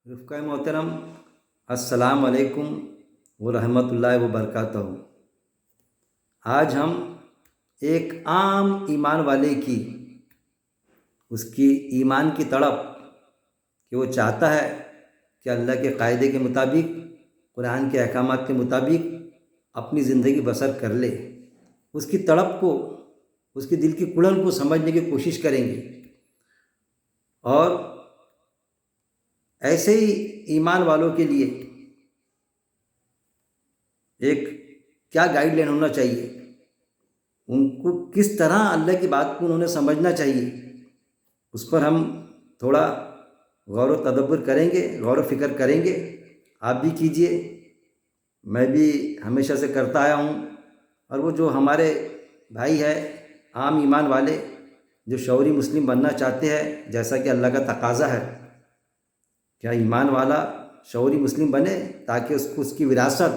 رفقۂ محترم، السلام علیکم ورحمۃ اللہ وبرکاتہ۔ آج ہم ایک عام ایمان والے کی اس کی ایمان کی تڑپ کہ وہ چاہتا ہے کہ اللہ کے قاعدے کے مطابق، قرآن کے احکامات کے مطابق اپنی زندگی بسر کر لے، اس کی تڑپ کو، اس کی دل کی کڑن کو سمجھنے کی کوشش کریں گے، اور ایسے ہی ایمان والوں کے لیے ایک کیا گائیڈ لائن ہونا چاہیے، ان کو کس طرح اللہ کی بات کو انہوں نے سمجھنا چاہیے، اس پر ہم تھوڑا غور و تدبر کریں گے، غور و فکر کریں گے۔ آپ بھی کیجئے، میں بھی ہمیشہ سے کرتا آیا ہوں، اور وہ جو ہمارے بھائی ہے عام ایمان والے جو شعوری مسلم بننا چاہتے ہیں، جیسا کہ اللہ کا تقاضا ہے، کیا ایمان والا شعوری مسلم بنے تاکہ اس کو اس کی وراثت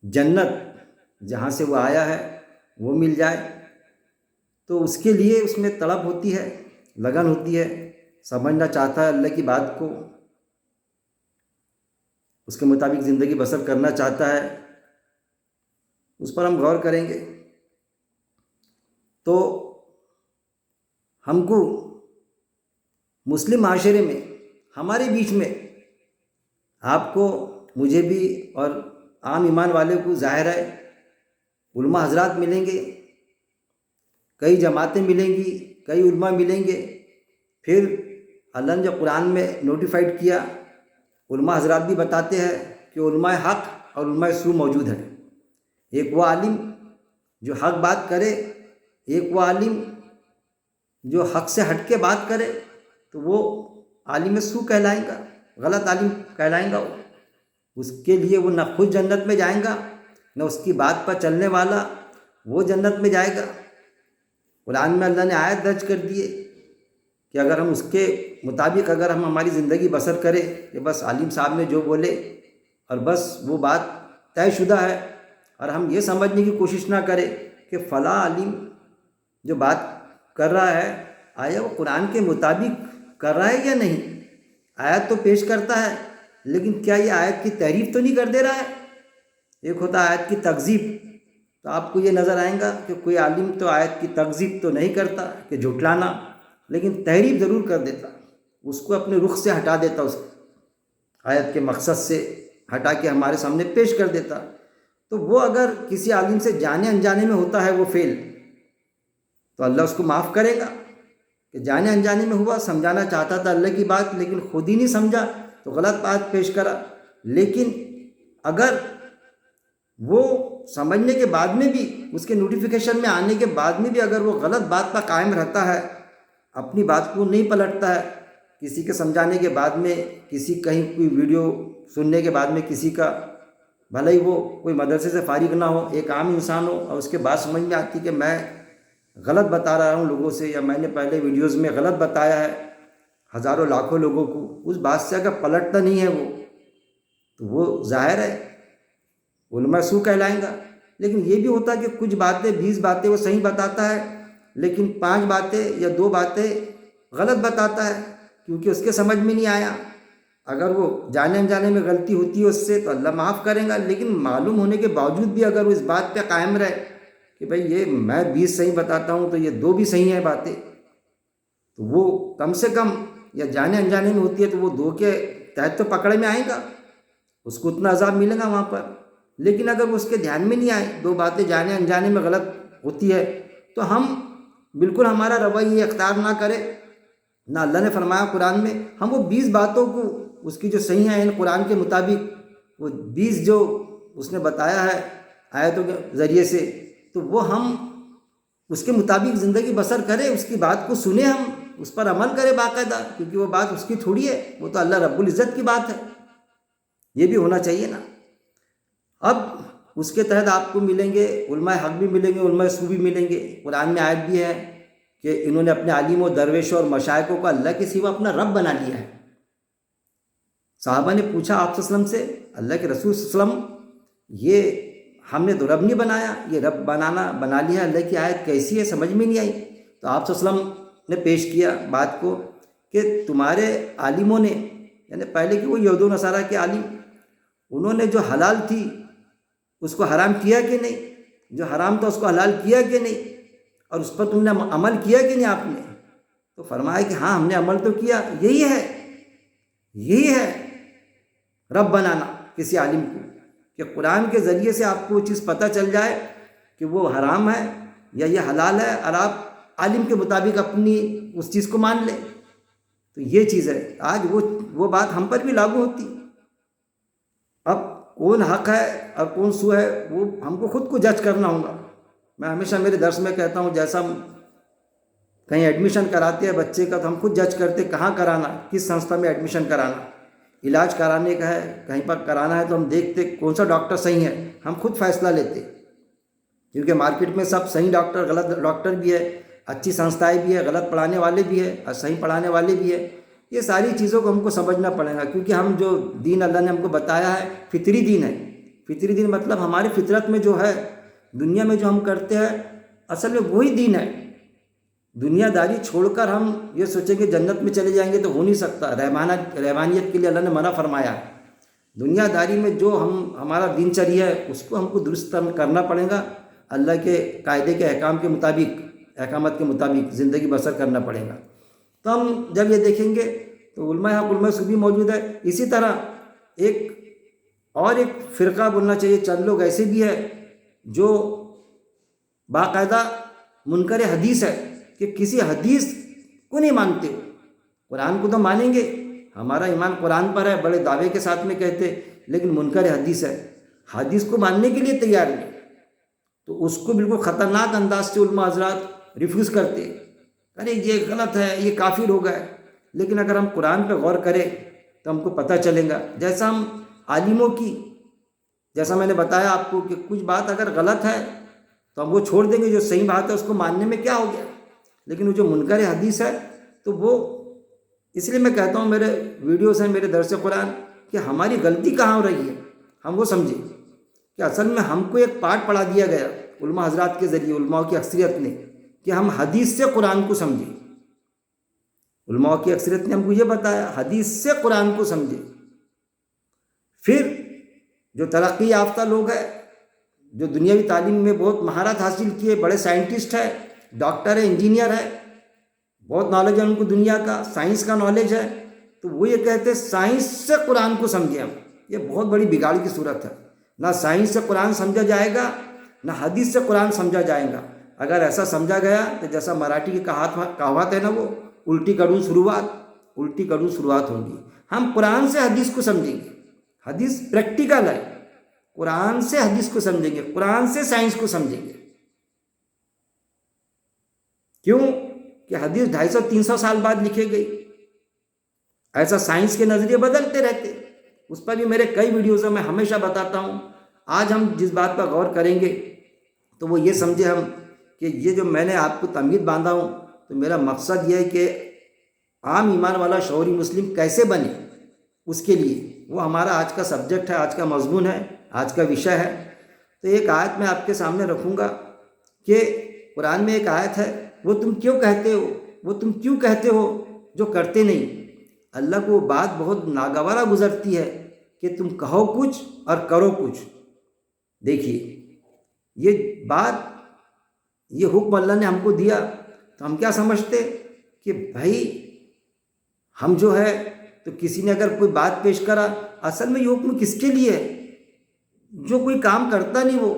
جنت جہاں سے وہ آیا ہے وہ مل جائے، تو اس کے لیے اس میں تڑپ ہوتی ہے، لگن ہوتی ہے، سمجھنا چاہتا ہے اللہ کی بات کو، اس کے مطابق زندگی بسر کرنا چاہتا ہے، اس پر ہم غور کریں گے۔ تو ہم کو مسلم معاشرے میں، ہمارے بیچ میں، آپ کو، مجھے بھی اور عام ایمان والے کو ظاہر ہے علماء حضرات ملیں گے، کئی جماعتیں ملیں گی، کئی علماء ملیں گے۔ پھر اللہ نے جب قرآن میں نوٹیفائڈ کیا، علماء حضرات بھی بتاتے ہیں کہ علماء حق اور علماء سو موجود ہیں۔ ایک وہ عالم جو حق بات کرے، ایک وہ عالم جو حق سے ہٹ کے بات کرے، تو وہ عالم سو کہلائیں گا، غلط عالم کہلائیں گا۔ اس کے لیے وہ نہ خود جنت میں جائیں گا، نہ اس کی بات پر چلنے والا وہ جنت میں جائے گا۔ قرآن میں اللہ نے آیت درج کر دیے کہ اگر ہم اس کے مطابق اگر ہم ہماری زندگی بسر کریں کہ بس عالم صاحب نے جو بولے اور بس وہ بات طے شدہ ہے، اور ہم یہ سمجھنے کی کوشش نہ کریں کہ فلاں عالم جو بات کر رہا ہے آیا وہ قرآن کے مطابق کر رہا ہے یا نہیں، آیت تو پیش کرتا ہے لیکن کیا یہ آیت کی تحریف تو نہیں کر دے رہا ہے۔ ایک ہوتا ہے آیت کی تکذیب، تو آپ کو یہ نظر آئے گا کہ کوئی عالم تو آیت کی تکذیب تو نہیں کرتا کہ جھٹلانا، لیکن تحریف ضرور کر دیتا، اس کو اپنے رخ سے ہٹا دیتا، اس آیت کے مقصد سے ہٹا کے ہمارے سامنے پیش کر دیتا۔ تو وہ اگر کسی عالم سے جانے انجانے میں ہوتا ہے وہ فعل، تو اللہ اس کو معاف کرے گا کہ جانے انجانے میں ہوا، سمجھانا چاہتا تھا اللہ کی بات لیکن خود ہی نہیں سمجھا تو غلط بات پیش کرا۔ لیکن اگر وہ سمجھنے کے بعد میں بھی، اس کے نوٹیفیکیشن میں آنے کے بعد میں بھی اگر وہ غلط بات پر قائم رہتا ہے، اپنی بات کو نہیں پلٹتا ہے، کسی کے سمجھانے کے بعد میں، کسی کہیں کوئی ویڈیو سننے کے بعد میں کسی کا، بھلے ہی وہ کوئی مدرسے سے فارغ نہ ہو، ایک عام انسان ہو، اور اس کے بعد سمجھ میں آتی کہ میں غلط بتا رہا ہوں لوگوں سے، یا میں نے پہلے ویڈیوز میں غلط بتایا ہے ہزاروں لاکھوں لوگوں کو، اس بات سے اگر پلٹتا نہیں ہے وہ، تو وہ ظاہر ہے علماء سو کہلائیں گا۔ لیکن یہ بھی ہوتا ہے کہ کچھ باتیں، 20 باتیں وہ صحیح بتاتا ہے لیکن 5 باتیں یا 2 باتیں غلط بتاتا ہے کیونکہ اس کے سمجھ میں نہیں آیا۔ اگر وہ جانے انجانے میں غلطی ہوتی ہے اس سے تو اللہ معاف کرے گا، لیکن معلوم ہونے کے باوجود بھی اگر وہ اس بات پہ قائم رہے کہ بھئی یہ میں 20 صحیح بتاتا ہوں تو یہ 2 بھی صحیح ہیں باتیں، تو وہ کم سے کم، یا جانے انجانے میں ہوتی ہے تو وہ 2 کے تحت تو پکڑے میں آئے گا، اس کو اتنا عذاب ملے گا وہاں پر۔ لیکن اگر وہ اس کے دھیان میں نہیں آئے، 2 باتیں جانے انجانے میں غلط ہوتی ہے، تو ہم بالکل ہمارا رویہ اختیار نہ کرے، نہ اللہ نے فرمایا قرآن میں ہم وہ 20 باتوں کو، اس کی جو صحیح ہیں قرآن کے مطابق، وہ 20 جو اس نے بتایا ہے آیتوں کے ذریعے سے، تو وہ ہم اس کے مطابق زندگی بسر کریں، اس کی بات کو سنیں، ہم اس پر عمل کریں باقاعدہ، کیونکہ وہ بات اس کی تھوڑی ہے، وہ تو اللہ رب العزت کی بات ہے۔ یہ بھی ہونا چاہیے نا۔ اب اس کے تحت آپ کو ملیں گے علماء حق بھی ملیں گے، علماء سو بھی ملیں گے۔ قرآن میں آیت بھی ہے کہ انہوں نے اپنے عالم و درویشوں اور مشائخوں کو اللہ کے سوا اپنا رب بنا لیا ہے۔ صحابہ نے پوچھا آپ صلی اللہ علیہ وسلم سے، اللہ کے رسول صلی اللہ علیہ وسلم، یہ ہم نے تو رب نہیں بنایا، یہ رب بنا لیا، اللہ کی آیت کیسی ہے، سمجھ میں نہیں آئی۔ تو آپ صلی اللہ علیہ وسلم نے پیش کیا بات کو کہ تمہارے عالموں نے یعنی پہلے کی وہ یہود و نصارہ کے عالم، انہوں نے جو حلال تھی اس کو حرام کیا کہ نہیں، جو حرام تھا اس کو حلال کیا کہ نہیں، اور اس پر تم نے عمل کیا کہ نہیں آپ نے؟ تو فرمایا کہ ہاں ہم نے عمل تو کیا۔ یہی ہے رب بنانا کسی عالم کو، کہ قرآن کے ذریعے سے آپ کو وہ چیز پتہ چل جائے کہ وہ حرام ہے یا یہ حلال ہے، اور آپ عالم کے مطابق اپنی اس چیز کو مان لیں۔ تو یہ چیز ہے، آج وہ بات ہم پر بھی لاگو ہوتی۔ اب کون حق ہے اور کون سو ہے وہ ہم کو خود کو جج کرنا ہوگا۔ میں ہمیشہ میرے درس میں کہتا ہوں، جیسا ہم کہیں ایڈمیشن کراتے ہیں بچے کا تو ہم خود جج کرتے کہاں کرانا، کس سنستھا میں ایڈمیشن کرانا، علاج کرانے کا ہے کہیں پر کرانا ہے تو ہم دیکھتے کون سا ڈاکٹر صحیح ہے، ہم خود فیصلہ لیتے، کیونکہ مارکیٹ میں سب صحیح ڈاکٹر، غلط ڈاکٹر بھی ہے، اچھی سنستھائیں بھی ہے، غلط پڑھانے والے بھی ہے اور صحیح پڑھانے والے بھی ہے۔ یہ ساری چیزوں کو ہم کو سمجھنا پڑے گا، کیونکہ ہم جو دین اللہ نے ہم کو بتایا ہے فطری دین ہے۔ فطری دین مطلب ہماری فطرت میں جو ہے، دنیا میں جو ہم کرتے ہیں اصل میں وہی دین ہے۔ دنیا داری چھوڑ کر ہم یہ سوچیں کہ جنت میں چلے جائیں گے تو ہو نہیں سکتا۔ رحمانیت کے لیے اللہ نے منع فرمایا ہے۔ دنیا داری میں جو ہمارا دن چریا ہے اس کو ہم کو درست کرنا پڑے گا، اللہ کے قاعدے کے احکامات کے مطابق زندگی بسر کرنا پڑے گا۔ تو ہم جب یہ دیکھیں گے تو علماء حق علماء سو بھی موجود ہے۔ اسی طرح ایک فرقہ بولنا چاہیے، چند لوگ ایسے بھی ہے جو باقاعدہ منکر حدیث ہے، کہ کسی حدیث کو نہیں مانتے۔ قرآن کو تو مانیں گے، ہمارا ایمان قرآن پر ہے، بڑے دعوے کے ساتھ میں کہتے، لیکن منکر حدیث ہے، حدیث کو ماننے کے لیے تیار نہیں، تو اس کو بالکل خطرناک انداز سے علماء حضرات ریفیوز کرتے، ارے یہ غلط ہے، یہ کافر ہو گئے۔ لیکن اگر ہم قرآن پہ غور کریں تو ہم کو پتہ چلے گا، جیسا ہم عالموں کی، جیسا میں نے بتایا آپ کو کہ کچھ بات اگر غلط ہے تو ہم وہ چھوڑ دیں گے، جو صحیح بات ہے اس کو ماننے میں کیا ہو گیا، لیکن وہ جو منکر حدیث ہے تو وہ، اس لیے میں کہتا ہوں میرے ویڈیوز ہیں، میرے درس قرآن، کہ ہماری غلطی کہاں ہو رہی ہے، ہم وہ سمجھیں کہ اصل میں ہم کو ایک پارٹ پڑھا دیا گیا علماء حضرات کے ذریعے، علماء کی اکثریت نے، کہ ہم حدیث سے قرآن کو سمجھیں۔ علماء کی اکثریت نے ہم کو یہ بتایا حدیث سے قرآن کو سمجھیں۔ پھر جو ترقی یافتہ لوگ ہیں، جو دنیاوی تعلیم میں بہت مہارت حاصل کیے، بڑے سائنٹسٹ ہیں، ڈاکٹر ہے، انجینئر ہے، بہت نالج ہے ان کو دنیا کا، سائنس کا نالج ہے، تو وہ یہ کہتے ہیں سائنس سے قرآن کو سمجھیں ہم۔ یہ بہت بڑی بگاڑ کی صورت ہے، نہ سائنس سے قرآن سمجھا جائے گا، نہ حدیث سے قرآن سمجھا جائے گا۔ اگر ایسا سمجھا گیا تو جیسا مراٹھی کی کہاوت ہے نا، وہ الٹی کڑوں شروعات ہوگی۔ ہم قرآن سے حدیث کو سمجھیں گے، حدیث پریکٹیکل ہے، قرآن سے حدیث کو سمجھیں گے، قرآن سے سائنس کو سمجھیں گے۔ کیوں کہ حدیث 250-300 سال بعد لکھے گئی، ایسا سائنس کے نظریے بدلتے رہتے، اس پر بھی میرے کئی ویڈیوز میں ہمیشہ بتاتا ہوں۔ آج ہم جس بات پر غور کریں گے تو وہ یہ سمجھے ہم کہ یہ جو میں نے آپ کو تمہید باندھا ہوں، تو میرا مقصد یہ ہے کہ عام ایمان والا شعوری مسلم کیسے بنے، اس کے لیے وہ ہمارا آج کا سبجیکٹ ہے، آج کا مضمون ہے، آج کا وشے ہے۔ تو ایک آیت میں آپ کے سامنے رکھوں گا کہ قرآن میں ایک آیت ہے، وہ تم کیوں کہتے ہو جو کرتے نہیں۔ اللہ کو وہ بات بہت ناگوارا گزرتی ہے کہ تم کہو کچھ اور کرو کچھ۔ دیکھیے یہ بات، یہ حکم اللہ نے ہم کو دیا تو ہم کیا سمجھتے کہ بھائی ہم جو ہے تو کسی نے اگر کوئی بات پیش کرا، اصل میں یہ حکم کس کے لیے ہے؟ جو کوئی کام کرتا نہیں، وہ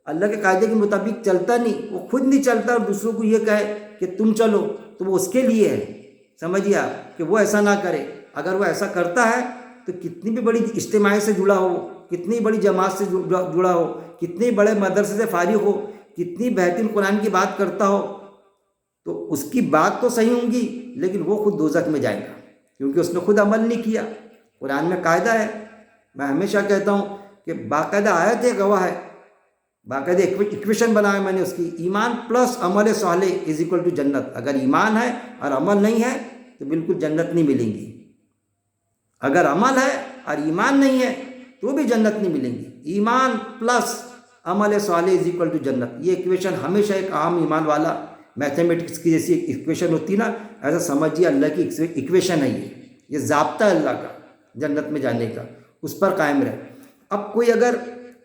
اللہ کے قاعدے کے مطابق چلتا نہیں، وہ خود نہیں چلتا اور دوسروں کو یہ کہے کہ تم چلو، تو وہ اس کے لیے ہے۔ سمجھیے آپ کہ وہ ایسا نہ کرے۔ اگر وہ ایسا کرتا ہے تو کتنی بھی بڑی اجتماع سے جڑا ہو، کتنی بڑی جماعت سے جڑا ہو، کتنے بڑے مدرسے سے فارغ ہو، کتنی بہترین قرآن کی بات کرتا ہو، تو اس کی بات تو صحیح ہوں گی لیکن وہ خود دوزخ میں جائے گا، کیونکہ اس نے خود عمل نہیں کیا۔ قرآن میں قاعدہ ہے، میں ہمیشہ کہتا ہوں کہ باقاعدہ آیت ہے، گواہ ہے، باقاعدہ ایکویشن بنا ہے میں نے اس کی، ایمان پلس عمل صالح از اکول ٹو جنت۔ اگر ایمان ہے اور عمل نہیں ہے تو بالکل جنت نہیں ملیں گی۔ اگر عمل ہے اور ایمان نہیں ہے تو بھی جنت نہیں ملیں گی۔ ایمان پلس عمل صالح از اکول ٹو جنت، یہ ایکویشن ہمیشہ ایک عام ایمان والا، میتھمیٹکس کی جیسی ایکویشن ہوتی نا، ایسا سمجھیے اللہ کی ایکویشن ہے یہ ضابطہ ہے اللہ کا جنت میں جانے کا، اس پر قائم رہے۔ اب کوئی اگر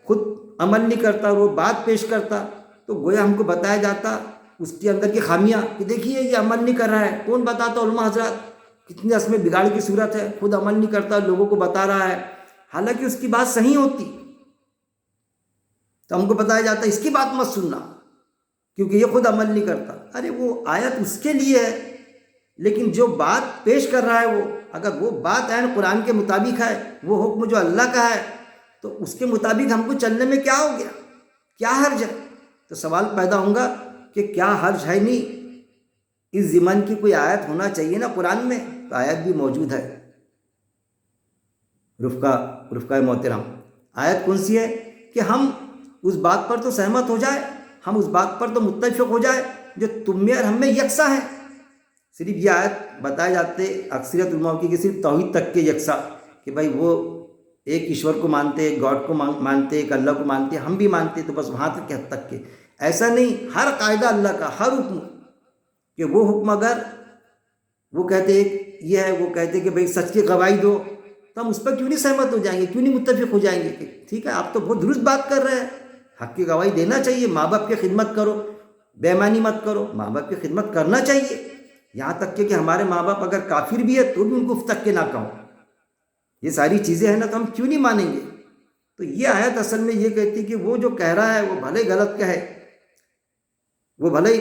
خود عمل نہیں کرتا اور وہ بات پیش کرتا تو گویا ہم کو بتایا جاتا اس کے اندر کی خامیاں کہ دیکھیے یہ عمل نہیں کر رہا ہے۔ کون بتاتا؟ علماء حضرات۔ کتنے اس میں بگاڑ کی صورت ہے، خود عمل نہیں کرتا، لوگوں کو بتا رہا ہے، حالانکہ اس کی بات صحیح ہوتی تو ہم کو بتایا جاتا اس کی بات مت سننا کیونکہ یہ خود عمل نہیں کرتا۔ ارے وہ آیت اس کے لیے ہے، لیکن جو بات پیش کر رہا ہے وہ اگر وہ بات عین قرآن کے مطابق ہے، وہ حکم جو اللہ کا ہے، تو اس کے مطابق ہم کو چلنے میں کیا ہو گیا؟ کیا حرج ہے؟ تو سوال پیدا ہوگا کہ کیا حرج ہے؟ نہیں، اس ضمن کی کوئی آیت ہونا چاہیے نا قرآن میں، تو آیت بھی موجود ہے۔ رفقہ محترم، آیت کون سی ہے کہ ہم اس بات پر تو سہمت ہو جائے، ہم اس بات پر تو متفق ہو جائے جو تم میں اور ہم میں یکساں ہے۔ صرف یہ آیت بتائے جاتے اکثریت علماء کی کہ صرف توحید تک کے یکساں، کہ بھائی وہ ایک ایشور کو مانتے، ایک گاڈ کو مانتے، ایک اللہ کو مانتے، ہم بھی مانتے، تو بس وہاں تک کے حد تک کے۔ ایسا نہیں، ہر قاعدہ اللہ کا، ہر حکم، کہ وہ حکم اگر وہ کہتے یہ ہے، وہ کہتے کہ بھائی سچ کی گواہی دو، تو ہم اس پر کیوں نہیں سہمت ہو جائیں گے؟ کیوں نہیں متفق ہو جائیں گے کہ ٹھیک ہے آپ تو بہت درست بات کر رہے ہیں، حق کی گواہی دینا چاہیے، ماں باپ کی خدمت کرو، بے ایمانی مت کرو، ماں باپ کی خدمت کرنا چاہیے، یہاں تک کہ ہمارے ماں باپ اگر کافر بھی ہے تو بھی ان کو اف تک کے نہ کہو۔ یہ ساری چیزیں ہیں نا، تو ہم کیوں نہیں مانیں گے؟ تو یہ آیت اصل میں یہ کہتی کہ وہ جو کہہ رہا ہے وہ بھلے غلط کہے، وہ بھلے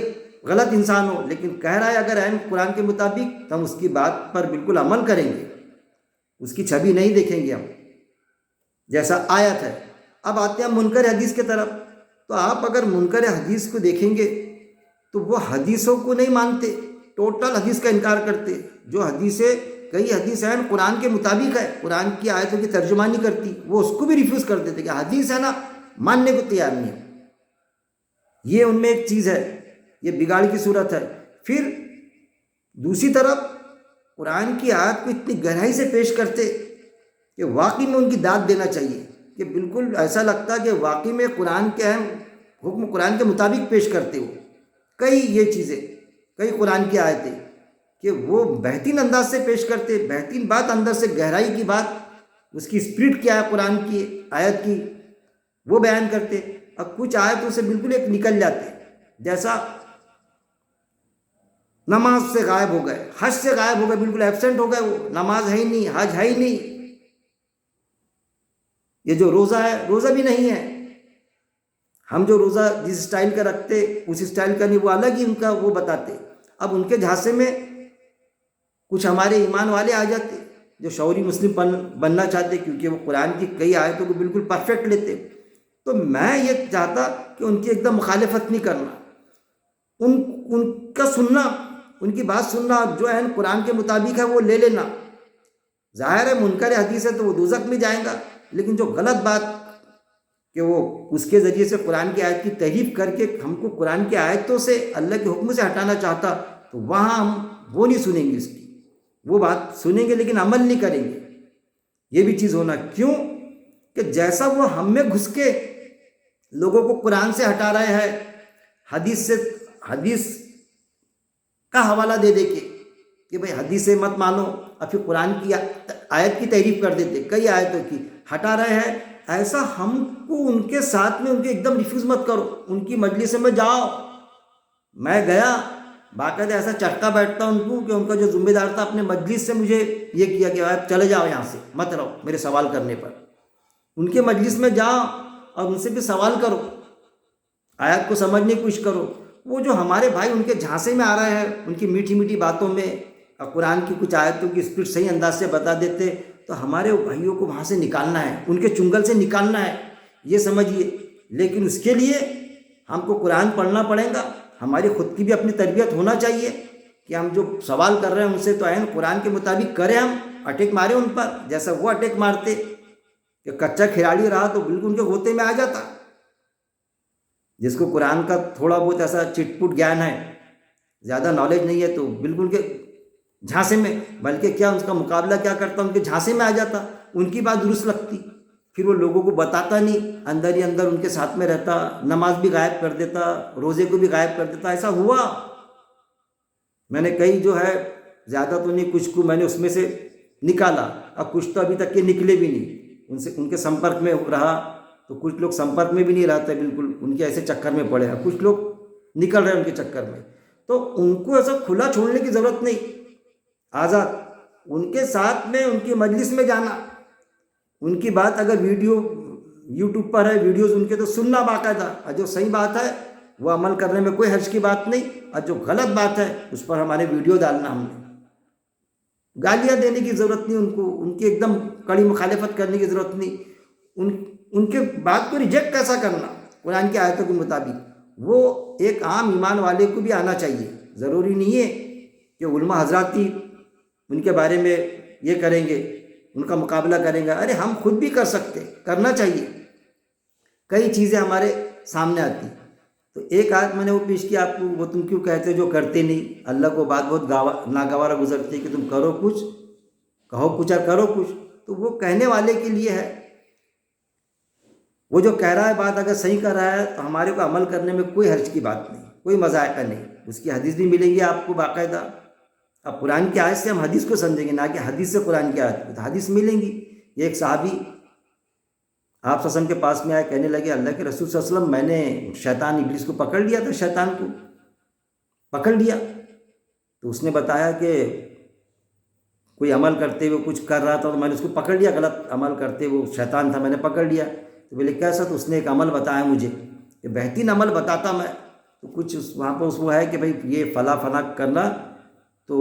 غلط انسان ہو، لیکن کہہ رہا ہے اگر عین قرآن کے مطابق تو ہم اس کی بات پر بالکل عمل کریں گے، اس کی چھبی نہیں دیکھیں گے ہم، جیسا آیت ہے۔ اب آتے ہیں منکر حدیث کے طرف، تو آپ اگر منکر حدیث کو دیکھیں گے تو وہ حدیثوں کو نہیں مانتے، ٹوٹل حدیث کا انکار کرتے۔ جو حدیثیں، کئی حدیث ہیں قرآن کے مطابق ہے، قرآن کی آیتوں کی ترجمہ نہیں کرتی، وہ اس کو بھی ریفیوز کر دیتے کہ حدیث ہے نا، ماننے کو تیار نہیں ہے۔ یہ ان میں ایک چیز ہے، یہ بگاڑ کی صورت ہے۔ پھر دوسری طرف قرآن کی آیت کو اتنی گہرائی سے پیش کرتے کہ واقعی میں ان کی داد دینا چاہیے، کہ بالکل ایسا لگتا کہ واقعی میں قرآن کے اہم حکم قرآن کے مطابق پیش کرتے ہو۔ کئی یہ چیزیں، کئی قرآن کی آیتیں کہ وہ بہترین انداز سے پیش کرتے، بہترین بات، اندر سے گہرائی کی بات، اس کی اسپرٹ کیا ہے قرآن کی آیت کی، وہ بیان کرتے۔ اب کچھ آیتوں سے بالکل ایک نکل جاتے، جیسا نماز سے غائب ہو گئے، حج سے غائب ہو گئے، بالکل ایبسنٹ ہو گئے، وہ نماز ہے ہی نہیں، حج ہے ہی نہیں، یہ جو روزہ ہے روزہ بھی نہیں ہے۔ ہم جو روزہ جس اسٹائل کا رکھتے اس اسٹائل کا نہیں، وہ الگ ہی ان کا وہ بتاتے۔ اب ان کے جھانسے میں کچھ ہمارے ایمان والے آ جاتے جو شعوری مسلم بننا چاہتے، کیونکہ وہ قرآن کی کئی آیتوں کو بالکل پرفیکٹ لیتے۔ تو میں یہ چاہتا کہ ان کی ایک دم مخالفت نہیں کرنا، ان کا سننا، ان کی بات سننا، جو ہے قرآن کے مطابق ہے وہ لے لینا۔ ظاہر ہے منکر حدیث ہے تو وہ دوزخ میں جائیں گا، لیکن جو غلط بات کہ وہ اس کے ذریعے سے قرآن کی آیت کی تحریف کر کے ہم کو قرآن کی آیتوں سے، اللہ کے حکم سے ہٹانا چاہتا، تو وہاں ہم وہ نہیں سنیں گے، اس کی وہ بات سنیں گے لیکن عمل نہیں کریں گے۔ یہ بھی چیز ہونا، کیوں کہ جیسا وہ ہم میں گھس کے لوگوں کو قرآن سے ہٹا رہے ہیں، حدیث کا حوالہ دے دے کے کہ بھئی حدیث سے مت مانو، اور پھر قرآن کی آیت کی تحریف کر دیتے، کئی آیتوں کی ہٹا رہے ہیں، ایسا ہم کو ان کے ساتھ میں ان کے ایک دم ریفیوز مت کرو۔ ان کی مجلس میں جاؤ، میں گیا باقاعدہ ایسا چٹکا بیٹھتا ان کو کہ ان کا جو ذمہ دار تھا اپنے مجلس سے مجھے یہ کیا کہ آپ چلے جاؤ یہاں سے، مت رہو میرے سوال کرنے پر۔ ان کے مجلس میں جاؤ اور ان سے بھی سوال کرو، آیات کو سمجھنے کی کوشش کرو۔ وہ جو ہمارے بھائی ان کے جھانسے میں آ رہے ہیں، ان کی میٹھی میٹھی باتوں میں اور قرآن کی کچھ آیتوں کی اسپرٹ صحیح انداز سے بتا دیتے، تو ہمارے بھائیوں کو وہاں سے نکالنا ہے، ان کے چنگل سے نکالنا ہے، یہ سمجھیے۔ لیکن اس کے لیے ہم کو قرآن پڑھنا پڑے گا، ہماری خود کی بھی اپنی تربیت ہونا چاہیے کہ ہم جو سوال کر رہے ہیں ان سے تو عین قرآن کے مطابق کریں، ہم اٹیک مارے ان پر جیسا وہ اٹیک مارتے کہ کچا کھلاڑی رہا تو بالکل ان کے غوطے میں آ جاتا۔ جس کو قرآن کا تھوڑا بہت ایسا چٹ پٹ گیان ہے، زیادہ نالج نہیں ہے، تو بالکل کے جھانسے میں، بلکہ کیا اس کا مقابلہ کیا کرتا، ان کے جھانسے میں آ جاتا، ان کی بات درست لگتی، پھر وہ لوگوں کو بتاتا نہیں، اندر ہی اندر ان کے ساتھ میں رہتا، نماز بھی غائب کر دیتا، روزے کو بھی غائب کر دیتا۔ ایسا ہوا، میں نے کئی جو ہے زیادہ تو نہیں، کچھ کو میں نے اس میں سے نکالا، اب کچھ تو ابھی تک کے نکلے بھی نہیں، ان کے سمپرک میں رہا تو کچھ لوگ سمپرک میں بھی نہیں رہتے، بالکل ان کے ایسے چکر میں پڑے، اب کچھ لوگ نکل رہے ہیں ان کے چکر میں. تو ان کو ایسا کھلا چھوڑنے کی ضرورت نہیں، آزاد ان کے ساتھ میں ان کی مجلس میں جانا، ان کی بات اگر ویڈیو یوٹیوب پر ہے، ویڈیوز ان کے تو سننا باقاعدہ، اور جو صحیح بات ہے وہ عمل کرنے میں کوئی حرج کی بات نہیں، اور جو غلط بات ہے اس پر ہمارے ویڈیو ڈالنا، ہم نے گالیاں دینے کی ضرورت نہیں ان کو، ان کی ایک دم کڑی مخالفت کرنے کی ضرورت نہیں، ان کے بات کو ریجیکٹ کیسا کرنا قرآن کی آیتوں کے مطابق، وہ ایک عام ایمان والے کو بھی آنا چاہیے. ضروری نہیں ہے کہ علماء حضرات ہی ان کے بارے میں یہ کریں گے، ان کا مقابلہ کریں گے. ارے ہم خود بھی کر سکتے، کرنا چاہیے. کئی چیزیں ہمارے سامنے آتی. تو ایک آیت میں نے وہ پیش کیا آپ کو، وہ تم کیوں کہتے جو کرتے نہیں. اللہ کو بات بہت ناگوارا گزرتی ہے کہ تم کرو کچھ، کہو کچھ اور کرو کچھ. تو وہ کہنے والے کے لیے ہے، وہ جو کہہ رہا ہے بات اگر صحیح کر رہا ہے تو ہمارے کو عمل کرنے میں کوئی حرج کی بات نہیں، کوئی مذائقہ نہیں. اس کی حدیث بھی ملیں گی آپ کو باقاعدہ. اب قرآن کی آیت سے ہم حدیث کو سمجھیں گے، نہ کہ حدیث سے قرآن کی آیت کو. تو حدیث ملیں گی. ایک صحابی آپ صلی اللہ علیہ وسلم کے پاس میں آئے، کہنے لگے اللہ کے رسول صلی اللہ علیہ وسلم میں نے شیطان ابلیس کو پکڑ لیا تھا، شیطان کو پکڑ لیا. تو اس نے بتایا کہ کوئی عمل کرتے ہوئے کچھ کر رہا تھا تو میں نے اس کو پکڑ لیا، غلط عمل کرتے ہوئے شیطان تھا، میں نے پکڑ لیا. تو بولے کیسا؟ تو اس نے ایک عمل بتایا مجھے کہ بہترین عمل بتاتا میں. تو کچھ وہاں پر وہ ہے کہ بھائی یہ فلاں فلاں کرنا تو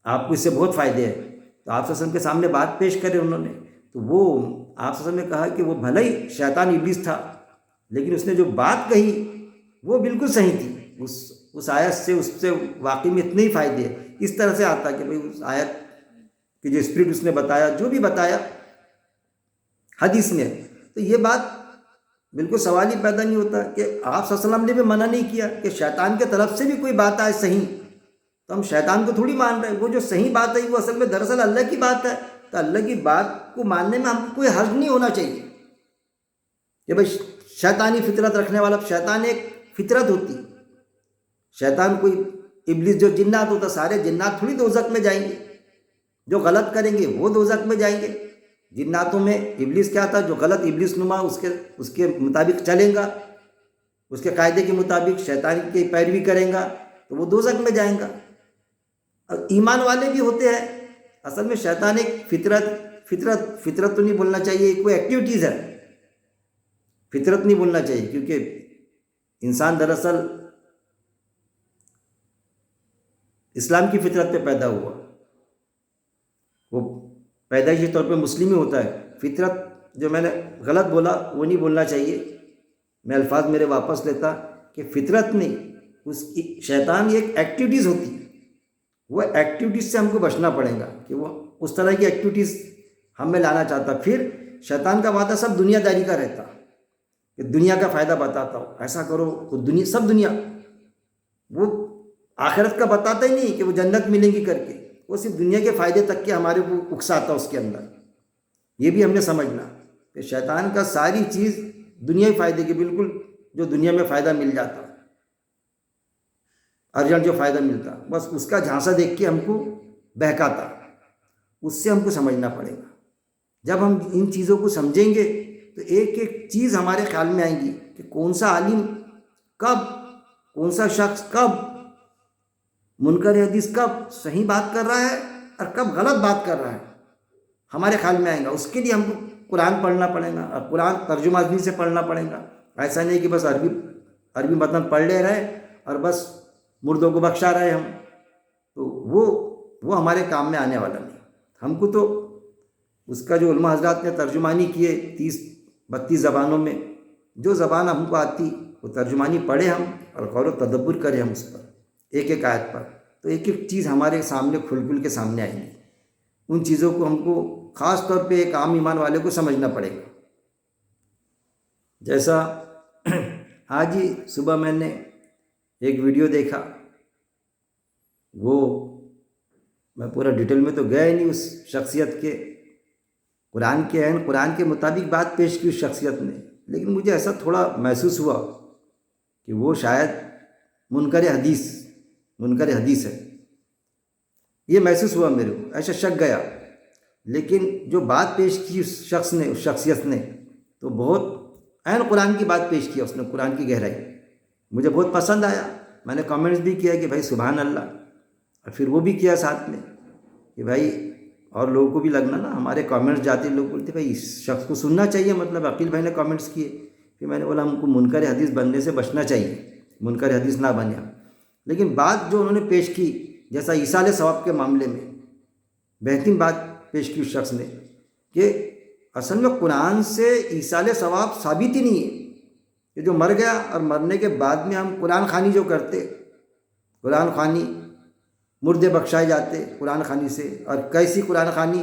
آپ کو اس سے بہت فائدے ہیں. تو آپ صلی اللہ علیہ وسلم کے سامنے بات پیش کرے انہوں نے. تو وہ آپ صلی اللہ علیہ وسلم نے کہا کہ وہ بھلے ہی شیطان ابلیس تھا لیکن اس نے جو بات کہی وہ بالکل صحیح تھی. اس آیت سے واقعی میں اتنے ہی فائدے ہیں. اس طرح سے آتا کہ بھئی اس آیت کی جو اسپرٹ اس نے بتایا، جو بھی بتایا حدیث میں، تو یہ بات بالکل سوال ہی پیدا نہیں ہوتا کہ آپ صلی اللہ علیہ وسلم نے بھی منع نہیں کیا کہ شیطان کے طرف سے بھی کوئی بات آئے صحیح تو ہم شیطان کو تھوڑی مان رہے ہیں. وہ جو صحیح بات ہے وہ اصل میں دراصل اللہ کی بات ہے. تو اللہ کی بات کو ماننے میں ہم کو کوئی حرج نہیں ہونا چاہیے کہ بھائی شیطانی فطرت رکھنے والا. شیطان ایک فطرت ہوتی. شیطان کوئی ابلیس جو جنات ہوتا، سارے جنات تھوڑی دوزخ میں جائیں گے. جو غلط کریں گے وہ دوزخ میں جائیں گے. جناتوں میں ابلیس کیا تھا؟ جو غلط ابلیس نما اس کے مطابق چلیں گا، اس کے قاعدے کے مطابق شیطان کی پیروی کریں گا تو وہ دوزخ میں جائیں گا. اور ایمان والے بھی ہوتے ہیں. اصل میں شیطان ایک فطرت تو نہیں بولنا چاہیے، کوئی ایکٹیویٹیز ہے، فطرت نہیں بولنا چاہیے، کیونکہ انسان دراصل اسلام کی فطرت پہ پیدا ہوا. وہ پیدائشی طور پہ مسلم ہی ہوتا ہے. فطرت جو میں نے غلط بولا وہ نہیں بولنا چاہیے، میں الفاظ میرے واپس لیتا کہ فطرت نہیں، اس کی شیطان ایک ایکٹیویٹیز ہوتی. وہ ایکٹیویٹیز سے ہم کو بچنا پڑے گا کہ وہ اس طرح کی ایکٹیویٹیز ہم میں لانا چاہتا. پھر شیطان کا وعدہ سب دنیا داری کا رہتا کہ دنیا کا فائدہ بتاتا ہوں، ایسا کرو تو دنیا وہ آخرت کا بتاتا ہی نہیں کہ وہ جنت ملیں گی کر کے. وہ صرف دنیا کے فائدے تک کے ہمارے کو اکساتا اس کے اندر. یہ بھی ہم نے سمجھنا کہ شیطان کا ساری چیز دنیائی فائدے کی، بالکل جو دنیا میں فائدہ مل جاتا، ارجنٹ جو فائدہ ملتا، بس اس کا جھانسا دیکھ کے ہم کو بہکاتا. اس سے ہم کو سمجھنا پڑے گا. جب ہم ان چیزوں کو سمجھیں گے تو ایک ایک چیز ہمارے خیال میں آئیں گی کہ کون سا عالم کب، کون سا شخص کب، منکر حدیث کب صحیح بات کر رہا ہے اور کب غلط بات کر رہا ہے، ہمارے خیال میں آئیں گا. اس کے لیے ہم کو قرآن پڑھنا پڑے گا، اور قرآن ترجمہ ازلی سے پڑھنا پڑے گا. ایسا نہیں کہ بس عربی متن پڑھ لے رہے اور بس مردوں کو بخشا رہے ہم. تو وہ ہمارے کام میں آنے والا نہیں. ہم کو تو اس کا جو علماء حضرات نے ترجمانی کیے 30-32 زبانوں میں، جو زبان ہم کو آتی وہ ترجمانی پڑھے ہم اور غور و تدبر کریں ہم اس پر، ایک ایک آیت پر. تو ایک ایک چیز ہمارے سامنے کھل کے سامنے آئیں گی. ان چیزوں کو ہم کو خاص طور پہ ایک عام ایمان والے کو سمجھنا پڑے گا. جیسا آج ہی صبح میں نے ایک ویڈیو دیکھا، وہ میں پورا ڈیٹیل میں تو گیا ہی نہیں. اس شخصیت کے قرآن کے مطابق بات پیش کی اس شخصیت نے، لیکن مجھے ایسا تھوڑا محسوس ہوا کہ وہ شاید منکر حدیث ہے. یہ محسوس ہوا میرے کو، ایسا شک گیا. لیکن جو بات پیش کی اس شخص نے، اس شخصیت نے، تو بہت عین قرآن کی بات پیش کیا اس نے، قرآن کی گہرائی مجھے بہت پسند آیا. میں نے کامنٹس بھی کیا کہ بھائی سبحان اللہ، اور پھر وہ بھی کیا ساتھ میں کہ بھائی اور لوگوں کو بھی لگنا نا، ہمارے کامنٹس جاتے لوگ بولتے بھائی اس شخص کو سننا چاہیے. مطلب عقیل بھائی نے کامنٹس کیے. پھر میں نے بولا ہم کو منکر حدیث بننے سے بچنا چاہیے، منکر حدیث نہ بنے. لیکن بات جو انہوں نے پیش کی، جیسا ایصال ثواب کے معاملے میں بہترین بات پیش کی اس شخص نے کہ اصل میں قرآن سے ایصال ثواب ثابت ہی نہیں ہے. کہ جو مر گیا اور مرنے کے بعد میں ہم قرآن خوانی جو کرتے، قرآن خوانی، مردے بخشائے جاتے قرآن خوانی سے. اور کیسی قرآن خوانی؟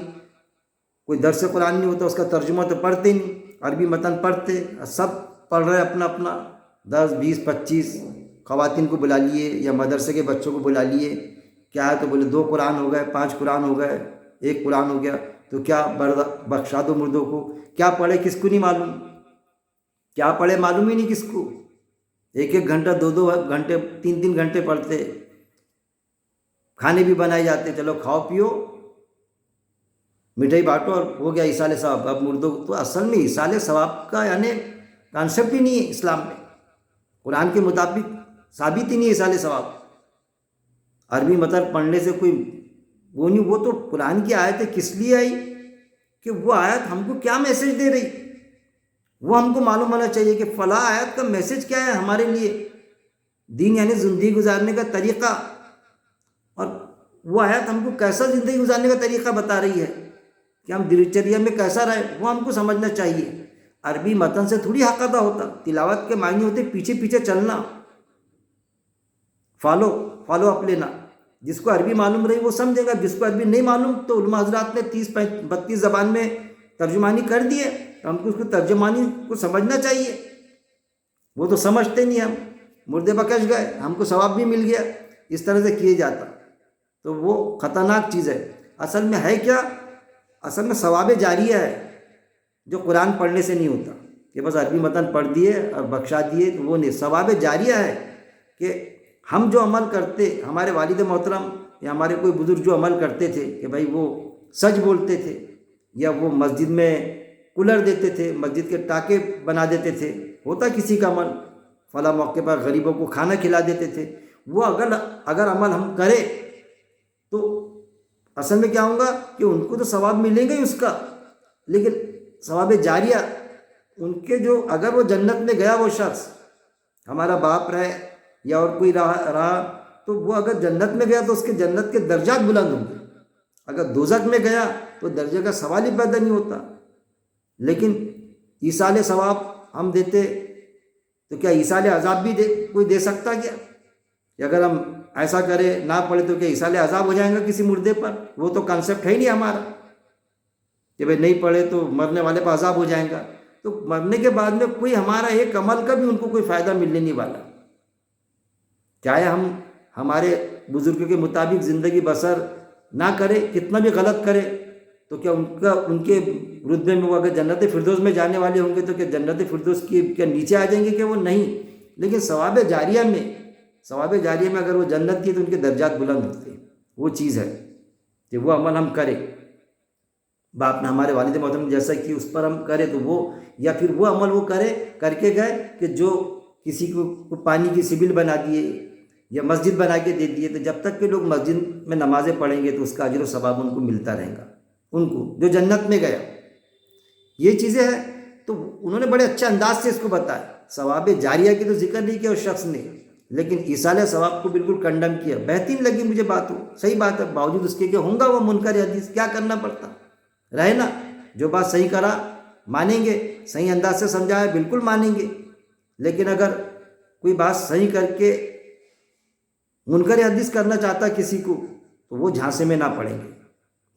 کوئی درس قرآن نہیں ہوتا، اس کا ترجمہ تو پڑھتے نہیں، عربی متن پڑھتے، سب پڑھ رہے اپنا اپنا، 10 20 25 خواتین کو بلا لیے یا مدرسے کے بچوں کو بلا لیے. کیا ہے تو بولے 2 قرآن ہو گئے، 5 قرآن ہو گئے، 1 قرآن ہو گیا، تو کیا بخشا دو مردوں کو. کیا پڑھے کس کو نہیں معلوم، کیا پڑھے معلوم ہی نہیں کس کو. 1 گھنٹہ 2 گھنٹے 3 گھنٹے پڑھتے. کھانے بھی بنائے جاتے، چلو کھاؤ پیو، مٹھائی بانٹو اور ہو گیا ایصال ثواب. اب مردوں کو تو اصل میں ایصال ثواب کا یعنی کانسیپٹ ہی نہیں ہے اسلام میں، قرآن کے مطابق ثابت ہی نہیں ہے ایصال ثواب. عربی متن پڑھنے سے کوئی وہ نہیں. وہ تو قرآن کی آیتیں کس لیے آئی کہ وہ آیت ہم کو کیا میسج دے رہی، وہ ہم کو معلوم ہونا چاہیے کہ فلاں آیت کا میسج کیا ہے ہمارے لیے. دین یعنی زندگی گزارنے کا طریقہ، اور وہ آیت ہم کو کیسا زندگی گزارنے کا طریقہ بتا رہی ہے کہ ہم دلچریا میں کیسا رہے، وہ ہم کو سمجھنا چاہیے. عربی متن سے تھوڑی حق ادا ہوتا. تلاوت کے معنی ہوتے پیچھے پیچھے چلنا، فالو اپ لینا. جس کو عربی معلوم رہی وہ سمجھے گا، جس کو عربی نہیں معلوم تو علماء حضرات نے 30 32 زبان میں ترجمانی کر دیے، تو ہم کو اس کو ترجمانی کو سمجھنا چاہیے. وہ تو سمجھتے نہیں. ہم مردے بکش گئے، ہم کو ثواب بھی مل گیا. اس طرح سے کیے جاتا تو وہ خطرناک چیز ہے. اصل میں ہے کیا؟ اصل میں ثواب جاریہ ہے جو قرآن پڑھنے سے نہیں ہوتا کہ بس عربی متن پڑھ دیے اور بخشا دیے، تو وہ نہیں. ثواب جاریہ ہے کہ ہم جو عمل کرتے، ہمارے والد محترم یا ہمارے کوئی بزرگ جو عمل کرتے تھے کہ بھائی وہ سچ بولتے تھے، یا وہ مسجد میں کولر دیتے تھے، مسجد کے ٹاکے بنا دیتے تھے، ہوتا کسی کا عمل، فلاں موقع پر غریبوں کو کھانا کھلا دیتے تھے. وہ اگر عمل ہم کریں تو اصل میں کیا ہوگا کہ ان کو تو ثواب ملے گا ہی اس کا، لیکن ثواب جاریہ ان کے جو، اگر وہ جنت میں گیا وہ شخص، ہمارا باپ رہے یا اور کوئی رہا، تو وہ اگر جنت میں گیا تو اس کے جنت کے درجات بلند ہوں گے. اگر دوزخ میں گیا تو درجے کا سوال ہی پیدا نہیں ہوتا. لیکن ایصال ثواب ہم دیتے تو کیا ایصال عذاب بھی کوئی دے سکتا کیا؟ کہ اگر ہم ایسا کرے نہ پڑھے تو کیا ایصال عذاب ہو جائیں گا کسی مردے پر؟ وہ تو کانسیپٹ ہے ہی نہیں ہمارا کہ بھائی نہیں پڑھے تو مرنے والے پر عذاب ہو جائیں گا. تو مرنے کے بعد میں کوئی ہمارا ایک عمل کا بھی ان کو کوئی فائدہ ملنے نہیں والا. چاہے ہم ہمارے بزرگوں کے مطابق زندگی بسر نہ کرے، کتنا بھی غلط کرے، تو کیا ان کے رتبے میں وہ اگر جنت فردوس میں جانے والے ہوں گے تو کیا جنت فردوس کی کیا نیچے آ جائیں گے؟ کہ وہ نہیں. لیکن ثواب جاریہ میں اگر وہ جنت کی تو ان کے درجات بلند ہوتے ہیں. وہ چیز ہے کہ وہ عمل ہم کریں، باپ نے ہمارے والد محترم جیسا کہ اس پر ہم کریں تو وہ، یا پھر وہ عمل وہ کر کے گئے کہ جو کسی کو پانی کی سیبل بنا دیے یا مسجد بنا کے دے دیے، تو جب تک کہ لوگ مسجد میں نمازیں پڑھیں گے تو اس کا اجر و ثواب ان کو ملتا رہے گا، ان کو جو جنت میں گیا. یہ چیزیں ہیں. تو انہوں نے بڑے اچھے انداز سے اس کو بتایا. ثواب جاریہ کی تو ذکر نہیں کیا اس شخص نے، لیکن ایصال ثواب کو بالکل کنڈم کیا. بہترین لگی مجھے بات. ہو صحیح بات ہے، باوجود اس کے کہ ہوں گا وہ منکر حدیث، کیا کرنا پڑتا رہے نا. جو بات صحیح کرا مانیں گے، صحیح انداز سے سمجھایا بالکل مانیں گے. لیکن اگر کوئی بات صحیح کر کے منکر حدیث کرنا چاہتا کسی کو تو وہ جھانسے میں نہ پڑیں گے،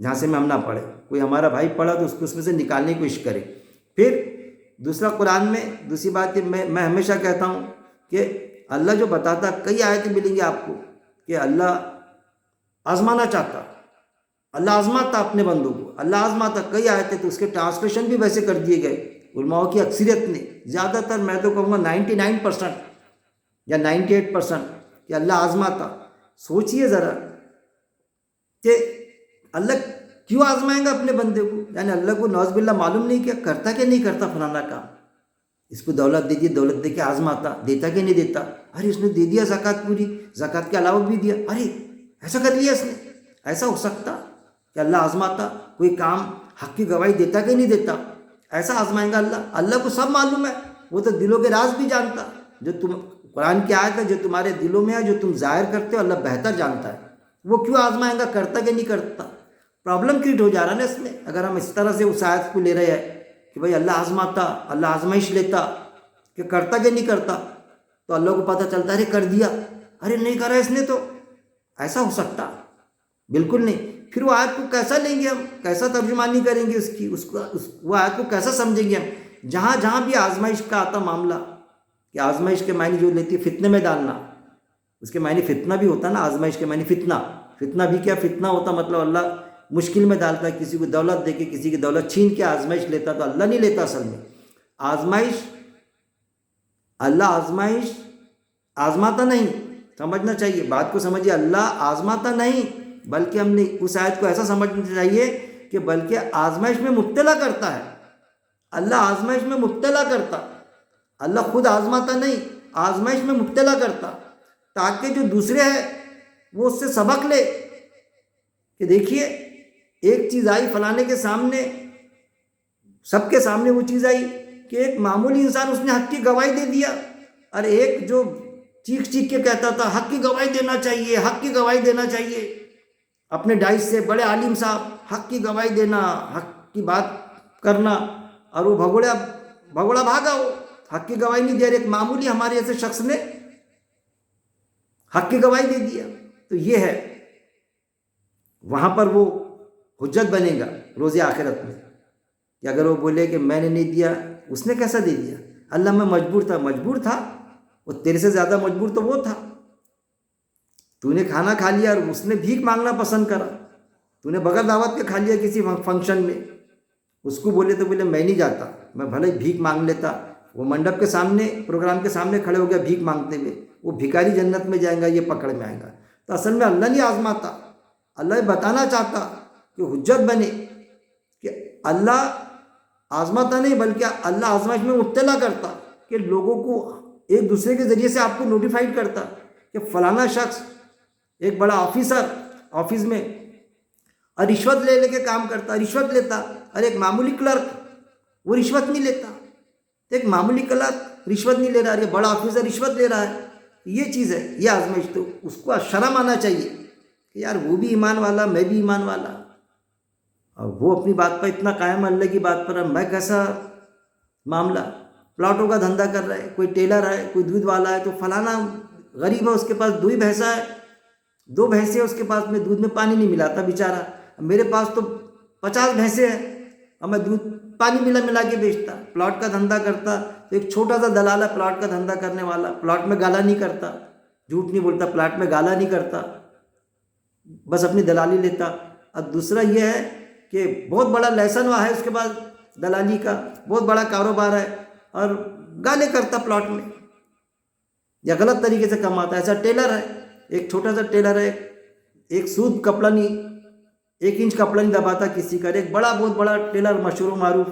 جھانسے میں ہم نہ پڑیں. کوئی ہمارا بھائی پڑھا تو اس کو اس میں سے نکالنے کی کوشش کرے. پھر دوسرا قرآن میں دوسری بات میں ہمیشہ کہتا ہوں کہ اللہ جو بتاتا، کئی آیتیں ملیں گی آپ کو کہ اللہ آزمانا چاہتا، اللہ آزماتا اپنے بندوں کو، اللہ آزماتا. کئی آیتیں تو اس کے ٹرانسلیشن بھی ویسے کر دیے گئے علماء کی اکثریت نے، زیادہ تر میں تو کہوں گا 99% یا 98% کہ اللہ آزماتا. سوچئے ذرا کہ اللہ کیوں آزمائیں گا اپنے بندے کو؟ یعنی اللہ کو نعوذ باللہ معلوم نہیں کیا کرتا کہ نہیں کرتا فلانا کام، اس کو دولت دے دی، دولت دے کے آزماتا، دیتا کہ نہیں دیتا، ارے اس نے دے دیا زکوٰۃ پوری، زکوٰۃ کے علاوہ بھی دیا، ارے ایسا کر لیا اس نے، ایسا ہو سکتا کہ اللہ آزماتا، کوئی کام حق کی گواہی دیتا کہ نہیں دیتا، ایسا آزمائیں گا اللہ؟ اللہ کو سب معلوم ہے، وہ تو دلوں کے راز بھی جانتا، جو تم قرآن کی آیت ہے جو تمہارے دلوں میں ہے، جو تم ظاہر کرتے ہو، اللہ بہتر جانتا ہے، وہ کیوں آزمائیں گا کرتا کہ نہیں کرتا؟ پرابلم کریٹ ہو جا رہا ہے نا اس میں، اگر ہم اس طرح سے اس آیت کو لے رہے ہیں کہ بھائی اللہ آزماتا، اللہ آزمائش لیتا کہ کرتا کہ نہیں کرتا، تو اللہ کو پتہ چلتا ارے کر دیا، ارے نہیں کرا اس نے، تو ایسا ہو سکتا؟ بالکل نہیں۔ پھر وہ آیت کو کیسا لیں گے ہم، کیسا ترجمانی کریں گے اس کی، وہ آیت کو کیسا سمجھیں گے ہم؟ جہاں جہاں بھی آزمائش کا آتا معاملہ، کہ آزمائش کے معنی جو لیتی ہے فتنے میں ڈالنا، اس کے معنی فتنہ بھی ہوتا نا، آزمائش کے معنی فتنہ، فتنہ بھی کیا فتنہ ہوتا، مطلب اللہ مشکل میں ڈالتا ہے، کسی کو دولت دے کے کسی کی دولت چھین کے آزمائش لیتا، تو اللہ نہیں لیتا اصل میں آزمائش، اللہ آزمائش آزماتا نہیں، سمجھنا چاہیے بات کو، سمجھیے، اللہ آزماتا نہیں، بلکہ ہم نے اس آیت کو ایسا سمجھنا چاہیے کہ بلکہ آزمائش میں مبتلا کرتا ہے، اللہ آزمائش میں مبتلا کرتا، اللہ خود آزماتا نہیں، آزمائش میں مبتلا کرتا، تاکہ جو دوسرے ہیں وہ اس سے سبق لے کہ دیکھیے ایک چیز آئی فلانے کے سامنے، سب کے سامنے وہ چیز آئی کہ ایک معمولی انسان اس نے حق کی گواہی دے دیا، اور ایک جو چیخ چیخ کے کہتا تھا حق کی گواہی دینا چاہیے، حق کی گواہی دینا چاہیے، اپنے ڈائس سے بڑے عالم صاحب حق کی گواہی دینا، حق کی بات کرنا، اور وہ بھگوڑا بھاگا، وہ حق کی گواہی نہیں دے رہے، ایک معمولی ہمارے ایسے شخص نے حق کی گواہی دے دیا، تو یہ ہے وہاں پر وہ حجت بنے گا روز آخرت میں، کہ اگر وہ بولے کہ میں نے نہیں دیا، اس نے کیسا دے دیا، اللہ میں مجبور تھا، وہ تیرے سے زیادہ مجبور تو وہ تھا، تو نے کھانا کھا لیا اور اس نے بھیک مانگنا پسند کرا، تو نے بغیر دعوت کے کھا لیا کسی فنکشن میں، اس کو بولے تو بولے میں نہیں جاتا، میں بھلے بھیک مانگ لیتا، وہ منڈپ کے سامنے پروگرام کے سامنے کھڑے ہو گیا بھیک مانگتے ہوئے، وہ بھکاری جنت میں جائیں گا، یہ پکڑ میں آئے گا۔ تو اصل میں اللہ نہیں آزماتا، اللہ یہ بتانا چاہتا کہ حجت بنے کہ اللہ آزماتا نہیں، بلکہ اللہ آزمائش میں مبتلا کرتا، کہ لوگوں کو ایک دوسرے کے ذریعے سے آپ کو نوٹیفائڈ کرتا کہ فلانا شخص ایک بڑا آفیسر آفس میں اور رشوت لے کے کام کرتا، رشوت لیتا، اور ایک معمولی کلرک وہ رشوت نہیں لیتا، ایک معمولی کلرک رشوت نہیں لے رہا، یہ بڑا آفیسر رشوت لے رہا ہے، یہ چیز ہے، یہ آزمائش، تو اس کو شرم آنا چاہیے کہ یار وہ بھی ایمان والا، میں بھی ایمان والا، اور وہ اپنی بات پر اتنا قائم، اللہ کی بات پر میں کیسا معاملہ، پلاٹوں کا دھندا کر رہا ہے، کوئی ٹیلر ہے، کوئی دودھ والا ہے، تو فلانا غریب ہے، اس کے پاس 2 بھینسیں ہے، 2 بھینسیں اس کے پاس، میں دودھ میں پانی نہیں ملاتا بیچارہ، میرے پاس تو 50 بھینسیں ہیں اور میں دودھ پانی ملا کے بیچتا، پلاٹ کا دھندا کرتا، تو ایک چھوٹا سا دلال ہے پلاٹ کا دھندا کرنے والا، پلاٹ میں گالا نہیں کرتا، جھوٹ نہیں بولتا، پلاٹ میں گالا نہیں کرتا، بس اپنی دلالی لیتا، اور دوسرا یہ ہے کہ بہت بڑا لائسنس ہے اس کے پاس دلالی کا، بہت بڑا کاروبار ہے، اور گالے کرتا پلاٹ میں، یا غلط طریقے سے کماتا ہے، ایسا ٹیلر ہے، ایک چھوٹا سا ٹیلر ہے، ایک سود کپڑا نہیں، 1 انچ کپڑا نہیں دباتا کسی کا، ایک بہت بڑا ٹیلر مشہور و معروف،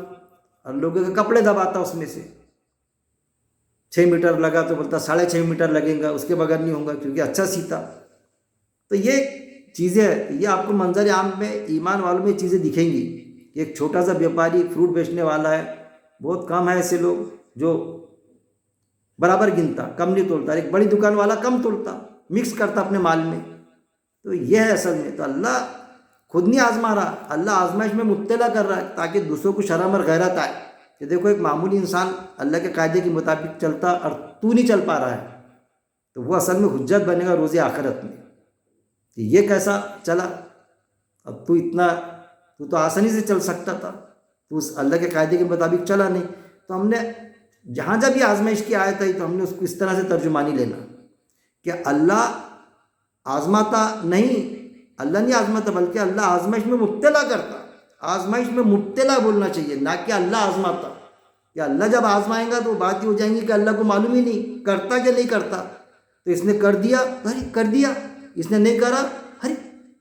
اور لوگوں کے کپڑے دباتا، اس میں سے 6 میٹر لگا تو بولتا 6.5 میٹر لگیں گا، اس کے بغیر نہیں ہوگا کیونکہ اچھا سیتا۔ تو یہ چیزیں یہ آپ کو منظر عام میں ایمان والوں میں چیزیں دکھیں گی، ایک چھوٹا سا بیوپاری فروٹ بیچنے والا ہے، بہت کم ہے ایسے لوگ جو برابر گنتا، کم نہیں تولتا، ایک بڑی دکان والا کم تولتا، مکس کرتا اپنے مال میں، تو یہ ہے اصل میں، تو اللہ خود نہیں آزما رہا، اللہ آزمائش میں مبتلا کر رہا ہے تاکہ دوسروں کو شرم اور غیرت آئے کہ دیکھو ایک معمولی انسان اللہ کے قاعدے کے مطابق چلتا اور تو نہیں چل پا رہا ہے، تو وہ اصل میں حجت بنے گا روز آخرت میں کہ یہ کیسا چلا، اب تو تو آسانی سے چل سکتا تھا، تو اس اللہ کے قاعدے کے مطابق چلا نہیں۔ تو ہم نے جہاں جب بھی آزمائش کی آیت آئی تو ہم نے اس کو اس طرح سے ترجمانی لینا کہ اللہ آزماتا نہیں، اللہ نہیں آزماتا، بلکہ اللہ آزمائش میں مبتلا کرتا، آزمائش میں مبتلا بولنا چاہیے، نہ کہ اللہ آزماتا، کہ اللہ جب آزمائیں گا تو بات یہ ہو جائیں گی کہ اللہ کو معلوم ہی نہیں کرتا کہ نہیں کرتا، تو اس نے کر دیا، ارے کر دیا، اس نے نہیں کرا، ارے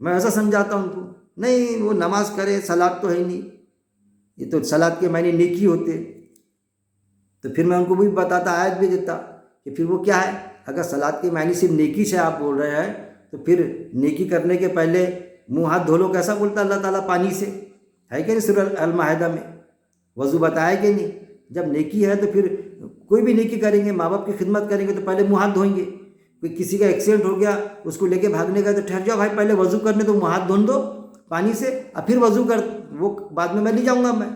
میں ایسا سمجھاتا ہوں ان کو، نہیں وہ نماز کرے، صلاۃ تو ہے ہی نہیں، یہ تو صلاۃ کے معنی نیکی ہوتے. تو پھر میں ان کو بھی بتاتا، آیت بھی دیتا کہ پھر وہ کیا ہے. اگر صلاۃ کے معنی صرف نیکی سے آپ بول رہے ہیں تو پھر نیکی کرنے کے پہلے منہ ہاتھ دھو لو، کیسا بولتا اللہ تعالیٰ پانی سے؟ ہے کہ نہیں سورہ المائدہ میں وضو بتایا کہ نہیں؟ جب نیکی ہے تو پھر کوئی بھی نیکی کریں گے، ماں باپ کی خدمت کریں گے تو پہلے منہ ہاتھ دھوئیں گے. کوئی کسی کا ایکسیڈنٹ ہو گیا، اس کو لے کے بھاگنے کا، تو ٹھہر جاؤ بھائی، پہلے وضو کرنے تو منہ ہاتھ دھون دو پانی سے، اور پھر وضو کر، وہ بعد میں لے جاؤں گا. میں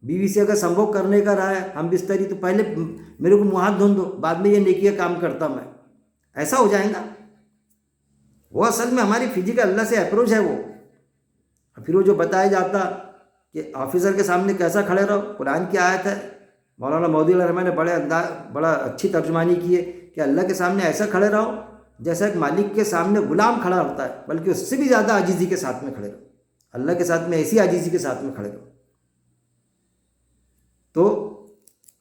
بیوی سے اگر سمبھوگ کرنے کا رہا ہے ہم بستری، تو پہلے میرے کو منہ ہاتھ دھون دو، بعد میں یہ نیکی کا کام کرتا میں. ایسا ہو جائے گا. وہ اصل میں ہماری فزیکل اللہ سے اپروچ ہے وہ. پھر وہ جو بتایا جاتا کہ آفیسر کے سامنے کیسا کھڑے رہو، قرآن کی آیت ہے، مولانا مودودی علیہ الرحمٰن نے بڑا اچھی ترجمانی کی ہے کہ اللہ کے سامنے ایسا کھڑے رہو جیسا ایک مالک کے سامنے غلام کھڑا ہوتا ہے، بلکہ اس سے بھی زیادہ عاجزی کے ساتھ میں کھڑے رہو. اللہ کے ساتھ میں ایسی عاجزی کے ساتھ میں کھڑے رہو. تو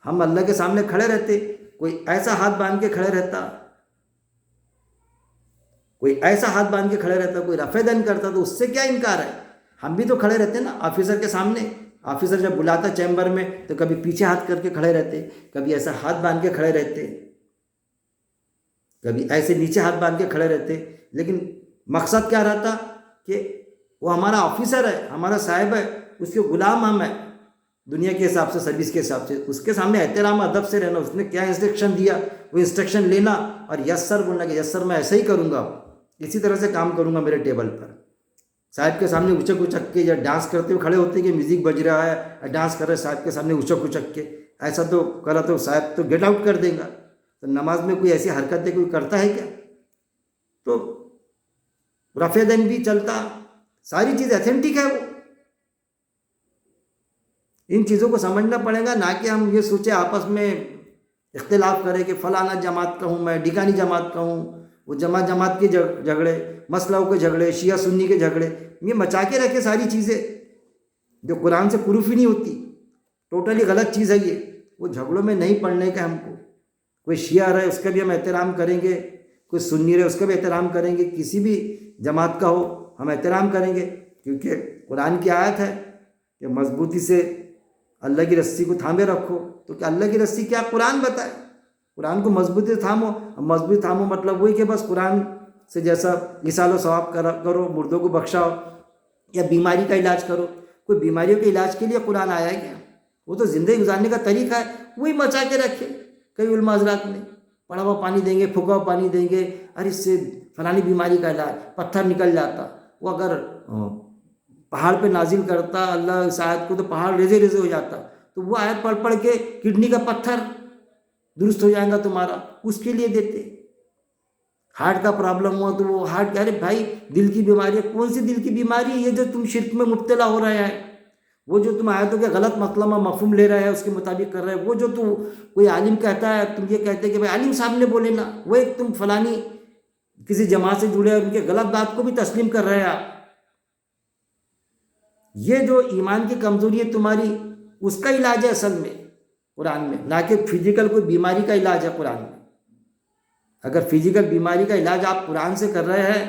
ہم اللہ کے سامنے کھڑے رہتے، کوئی ایسا ہاتھ باندھ کے کھڑے رہتا، کوئی ایسا ہاتھ باندھ کے کھڑے رہتا، کوئی رفع دین کرتا، تو اس سے کیا انکار ہے؟ ہم بھی تو کھڑے رہتے نا آفیسر کے سامنے. آفیسر جب بلاتا چیمبر میں تو کبھی پیچھے ہاتھ کر کے کھڑے رہتے، کبھی ایسا ہاتھ باندھ کے کھڑے رہتے، کبھی ایسے نیچے ہاتھ باندھ کے کھڑے رہتے. لیکن مقصد کیا رہتا کہ وہ ہمارا آفیسر ہے، ہمارا صاحب ہے، اس کے غلام ہم ہیں دنیا کے حساب سے، سروس کے حساب سے. اس کے سامنے احترام ادب سے رہنا، اس نے کیا انسٹرکشن دیا وہ انسٹرکشن لینا، اور یس سر بولنا کہ یس سر میں ایسا ہی کروں گا، اسی طرح سے کام کروں گا میرے ٹیبل پر. صاحب کے سامنے اچک اچک کے، یا ڈانس کرتے ہوئے کھڑے ہوتے کہ میوزک بج رہا ہے، ڈانس کر رہے صاحب کے سامنے اچک اچک کے، ایسا تو کرا تو صاحب تو گیٹ آؤٹ کر دے گا. تو نماز میں کوئی ایسی حرکتیں کوئی کرتا ہے کیا؟ تو رفع دین بھی چلتا، ساری چیز ایتھینٹک ہے. وہ ان چیزوں کو سمجھنا پڑے گا، نہ کہ ہم یہ سوچیں آپس میں اختلاف کریں کہ فلانا جماعت کا ہوں میں، ڈھکانی جماعت کا ہوں. وہ جماعت کے جھگڑے، مسئلوں کے جھگڑے، شیعہ سنی کے جھگڑے، یہ مچا کے رکھے ساری چیزیں جو قرآن سے پروف ہی نہیں ہوتی. ٹوٹلی غلط چیز ہے یہ. وہ جھگڑوں میں نہیں پڑنے کا ہم کو. کوئی شیعہ رہے اس کا بھی ہم احترام کریں گے، کوئی سنی رہے اس کا بھی احترام کریں گے، کسی بھی جماعت کا ہو ہم احترام کریں گے، کیونکہ قرآن کی آیت ہے کہ مضبوطی سے اللہ کی رسی کو تھامے رکھو. تو کہ اللہ کی رسی کیا؟ قرآن بتائے. قرآن کو مضبوطی سے تھامو. مضبوط تھامو مطلب وہی کہ بس قرآن سے جیسا اِصال و ثواب کرو، مردوں کو بخشاؤ، یا بیماری کا علاج کرو. کوئی بیماریوں کے علاج کے لیے قرآن آیا ہے کیا؟ وہ تو زندگی گزارنے کا طریقہ ہے، وہی مچا کے رکھے. کئی علماء حضرات نے پڑا ہوا پانی دیں گے، پھکا ہوا پانی دیں گے، ارے اس سے فلانی بیماری کا علاج، پتھر نکل جاتا. وہ اگر پہاڑ پہ نازل کرتا اللہ اس آیت کو تو پہاڑ ریزے ریزے ہو جاتا. تو وہ آیت پڑھ پڑھ کے کڈنی کا پتھر درست ہو جائے گا تمہارا، اس کے لیے دیتے. ہارٹ کا پرابلم ہوا تو وہ ہارٹ، ارے بھائی دل کی بیماری ہے، کون سی دل کی بیماری ہے؟ یہ جو تم شرک میں مبتلا ہو رہے ہیں، وہ جو تم آیتوں کے غلط مطلب مفہوم لے رہے ہیں، اس کے مطابق کر رہے ہیں، وہ جو تو کوئی عالم کہتا ہے تم یہ کہتے کہ بھائی عالم صاحب نے بولے نا، وہ ایک تم فلانی کسی جماعت سے جڑے ان کے غلط بات کو بھی تسلیم کر رہے ہیں آپ. یہ جو ایمان کی کمزوری ہے تمہاری، اس کا علاج ہے اصل میں قرآن میں، نہ کہ فزیکل کوئی بیماری کا علاج ہے قرآن میں. اگر فزیکل بیماری کا علاج آپ قرآن سے کر رہے ہیں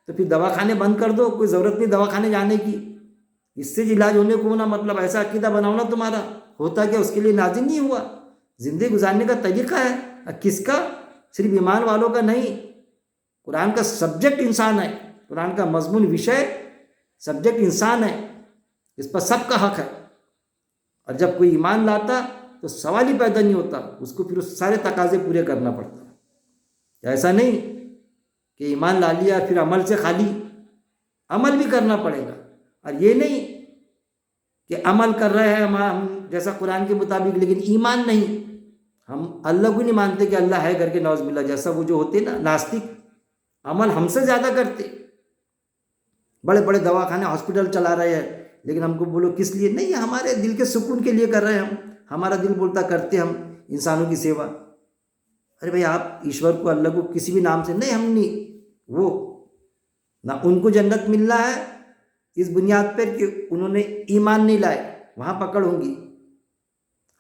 تو پھر دواخانے بند کر دو، کوئی ضرورت نہیں دواخانے جانے کی. اس سے علاج ہونے کو ہونا، مطلب ایسا عقیدہ بناؤ نا تمہارا ہوتا کہ اس کے لیے نازل نہیں ہوا. زندگی گزارنے کا طریقہ ہے، کس کا؟ صرف ایمان والوں کا نہیں. قرآن کا سبجیکٹ انسان ہے، قرآن کا مضمون وشے سبجیکٹ انسان ہے، اس پر سب کا حق ہے. اور جب کوئی ایمان لاتا تو سوال ہی پیدا نہیں ہوتا، اس کو پھر اس سارے تقاضے پورے کرنا پڑتا. ایسا نہیں کہ ایمان لا لیا پھر عمل سے خالی، عمل بھی کرنا پڑے گا. اور یہ نہیں کہ عمل کر رہے ہیں ہم جیسا قرآن کے مطابق، لیکن ایمان نہیں. ہم اللہ کو نہیں مانتے کہ اللہ ہے کر کے، نعوذ باللہ، جیسا وہ جو ہوتے نا ناستک، عمل ہم سے زیادہ کرتے. بڑے بڑے دواخانے ہاسپٹل چلا رہے ہیں، لیکن ہم کو بولو کس لیے؟ نہیں، ہمارے دل کے سکون کے لیے کر رہے ہیں. ہمارا دل بولتا کرتے ہم انسانوں کی سیوا. ارے بھائی آپ ایشور کو، اللہ کو کسی بھی نام سے نہیں، ہم نہیں، وہ نہ ان کو جنت ملنا ہے اس بنیاد پر کہ انہوں نے ایمان نہیں لائے، وہاں پکڑ ہوں گی.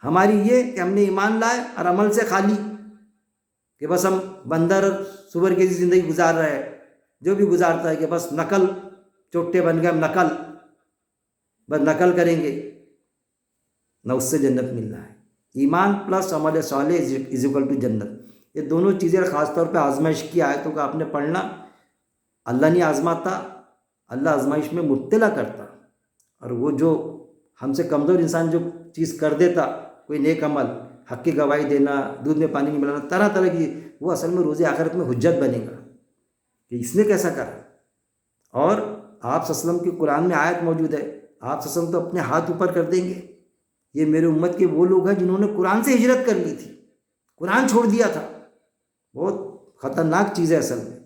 ہماری یہ کہ ہم نے ایمان لائے اور عمل سے خالی، کہ بس ہم بندر سور کی زندگی گزار رہے ہیں. جو بھی گزارتا ہے کہ بس نقل چوٹے بن گئے، نقل، بس نقل کریں گے، نہ اس سے جنت ملنا ہے۔ ایمان پلس عمل صالح از اکول ٹو جنت، یہ دونوں چیزیں خاص طور پہ آزمائش کی آیتوں کا آپ نے پڑھنا۔ اللہ نہیں آزماتا، اللہ آزمائش میں مبتلا کرتا، اور وہ جو ہم سے کمزور انسان جو چیز کر دیتا، کوئی نیک عمل، حق کی گواہی دینا، دودھ میں پانی نہیں ملانا، طرح طرح کی، وہ اصل میں روز آخرت میں حجت بنے گا کہ اس نے کیسا کرا۔ اور آپ صلی اللہ علیہ وسلم کی قرآن میں آیت موجود ہے، آپ صلی اللہ علیہ وسلم تو اپنے ہاتھ اوپر کر دیں گے، یہ میرے امت کے وہ لوگ ہیں جنہوں نے قرآن سے ہجرت کر لی تھی، قرآن چھوڑ دیا تھا۔ بہت خطرناک چیز ہے اصل میں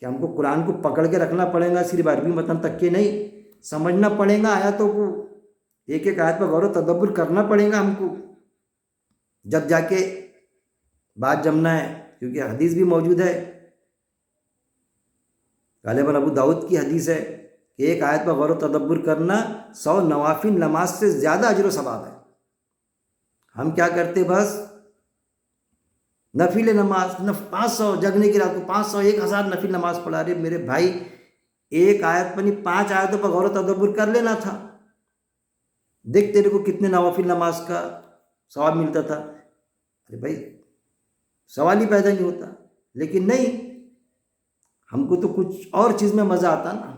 کہ ہم کو قرآن کو پکڑ کے رکھنا پڑے گا، صرف عربی متن تک کے نہیں، سمجھنا پڑے گا آیاتوں کو، ایک ایک آیت پر غور و تدبر کرنا پڑے گا ہم کو، جب جا کے بات جمنا ہے۔ کیونکہ حدیث بھی موجود ہے، غالباً ابو داؤد کی حدیث ہے کہ ایک آیت پر غور و تدبر کرنا 100 نوافل نماز سے زیادہ اجر و ثواب ہے۔ ہم کیا کرتے، بس نفل نماز 500 جگنے کی رات کو 500 1000 نفل نماز پڑھا رہے۔ میرے بھائی ایک آیت پر نہیں 5 آیتوں پر غور و تدبر کر لینا تھا، دیکھ تیرے کو کتنے نوافل نماز کا ثواب ملتا تھا۔ ارے بھائی سوال ہی پیدا نہیں ہوتا، لیکن نہیں، ہم کو تو کچھ اور چیز میں مزہ آتا نا۔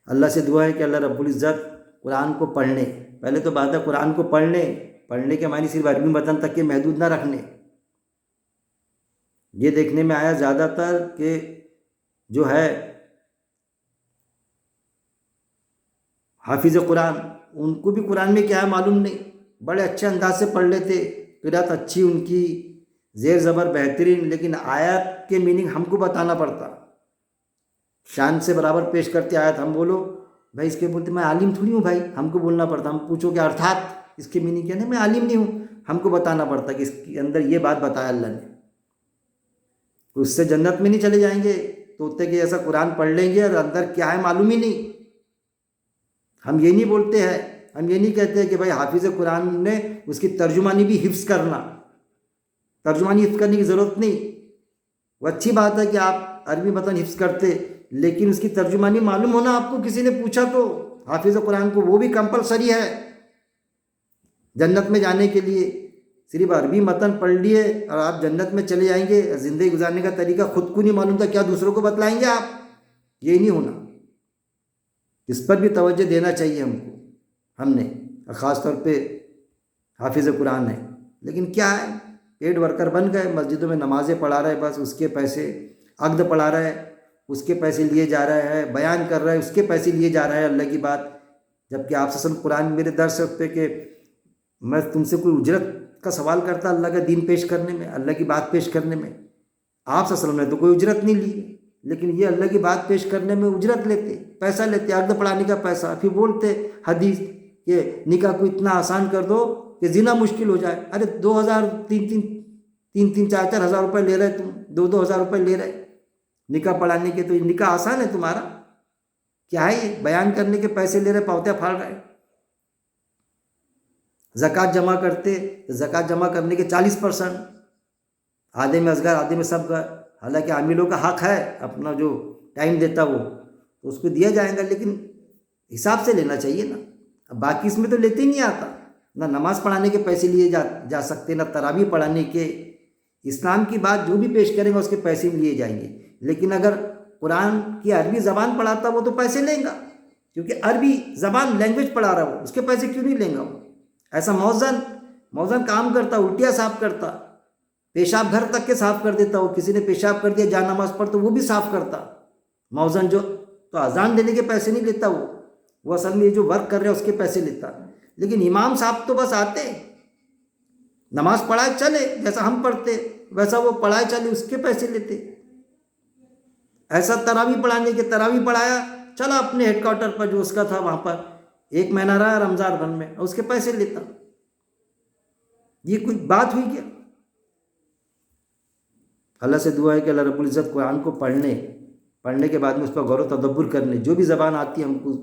اللہ سے دعا ہے کہ اللہ رب العزت قرآن کو پڑھنے، پہلے تو بات ہے قرآن کو پڑھنے کے معنی صرف عربی متن تک کے محدود نہ رکھنے۔ یہ دیکھنے میں آیا زیادہ تر کہ جو ہے حافظ قرآن، ان کو بھی قرآن میں کیا ہے معلوم نہیں، بڑے اچھے انداز سے پڑھ لیتے، قرأت اچھی ان کی، زیر زبر بہترین، لیکن آیت کے میننگ ہم کو بتانا پڑتا، شان سے برابر پیش کرتے آیت، ہم بولو بھائی اس کے بولتے میں عالم تھوڑی ہوں بھائی، ہم کو بولنا پڑتا، ہم پوچھو کہ ارتھات اس کے میننگ کیا ہے، میں عالم نہیں ہوں، ہم کو بتانا پڑتا کہ اس کے اندر یہ بات بتایا اللہ نے۔ اس سے جنت میں نہیں چلے جائیں گے، طوطے کے جیسا قرآن پڑھ لیں گے اور اندر کیا ہے معلوم ہی نہیں۔ ہم یہ نہیں بولتے ہیں، ہم یہ نہیں کہتے ہیں کہ بھائی حافظ قرآن نے اس کی ترجمانی بھی حفظ کرنا، ترجمانی حفظ کرنے کی ضرورت نہیں، وہ اچھی بات ہے کہ آپ عربی متن حفظ کرتے، لیکن اس کی ترجمانی معلوم ہونا، آپ کو کسی نے پوچھا تو حافظ قرآن کو وہ بھی کمپلسری ہے جنت میں جانے کے لیے۔ صرف عربی متن پڑھ لیے اور آپ جنت میں چلے جائیں گے، زندگی گزارنے کا طریقہ خود کو نہیں معلوم تھا، کیا دوسروں کو بتلائیں گے آپ؟ یہ نہیں ہونا، اس پر بھی توجہ دینا چاہیے ہم کو، ہم نے خاص طور پہ حافظ قرآن ہے۔ لیکن کیا ہے، پیڈ ورکر بن گئے، مسجدوں میں نمازیں پڑھا رہے، بس اس کے پیسے، عقد پڑھا رہے اس کے پیسے لیے جا رہے ہیں، بیان کر رہے ہیں اس کے پیسے لیے جا رہے ہیں اللہ کی بات، جبکہ آپ صلی اللہ علیہ وسلم قرآن میرے درس پہ کہ میں تم سے کوئی اجرت کا سوال کرتا اللہ کا دین پیش کرنے میں، اللہ کی بات پیش کرنے میں، آپ صلی اللہ علیہ وسلم نے تو کوئی اجرت نہیں لی، لیکن یہ اللہ کی بات پیش کرنے میں اجرت لیتے، پیسہ لیتے، عقد پڑھانے کا پیسہ، پھر بولتے حدیث کہ نکاح کو اتنا آسان کر دو کہ زنا مشکل ہو جائے۔ ارے 2000 3 4 ہزار روپے لے رہے، تم 2 ہزار روپے لے رہے نکاح پڑھانے کے، تو یہ نکاح آسان ہے تمہارا؟ کیا ہے یہ بیان کرنے کے پیسے لے رہے، پاوتیاں پھاڑ رہے۔ زکوٰۃ جمع کرتے، زکوٰۃ جمع کرنے کے 40%، آدھے میں اصغر آدھے میں سب کا، حالانکہ عاملوں کا حق ہے اپنا جو ٹائم دیتا وہ تو اس کو دیا جائے گا، لیکن حساب سے لینا چاہیے نا۔ اب باقی اس میں تو لیتے ہی نہیں آتا، نہ نماز پڑھانے کے پیسے لیے جا سکتے، نہ تراویح پڑھانے کے، اسلام کی بات جو بھی پیش کریں گا اس کے پیسے لیے جائیں گے، لیکن اگر قرآن کی عربی زبان پڑھاتا وہ تو پیسے لیں گا، کیونکہ عربی زبان لینگویج پڑھا رہا وہ، اس کے پیسے کیوں نہیں لیں گا وہ؟ ایسا موزن کام کرتا، الٹیاں صاف کرتا، پیشاب گھر تک کے صاف کر دیتا، وہ کسی نے پیشاب کر دیا جا نماز پڑھ تو وہ بھی صاف کرتا، موزن جو تو اذان دینے کے پیسے نہیں لیتا وہ اصل میں یہ جو ورک کر رہا ہے اس کے پیسے لیتا۔ لیکن امام صاحب تو بس آتے، نماز پڑھائے چلے، جیسا ہم پڑھتے ویسا وہ پڑھائے چلے، اس کے پیسے لیتے۔ ایسا تراویح پڑھانے کے، تراویح پڑھایا چلا اپنے ہیڈ کوارٹر پر جو اس کا تھا وہاں پر، 1 مہینہ رہا رمضان بھر میں، اس کے پیسے لیتا۔ یہ کوئی بات ہوئی کیا؟ اللہ سے دعا ہے کہ اللہ رب العزت قرآن کو پڑھنے کے بعد میں اس پر غور و تدبر کرنے، جو بھی زبان آتی ہے ہم کو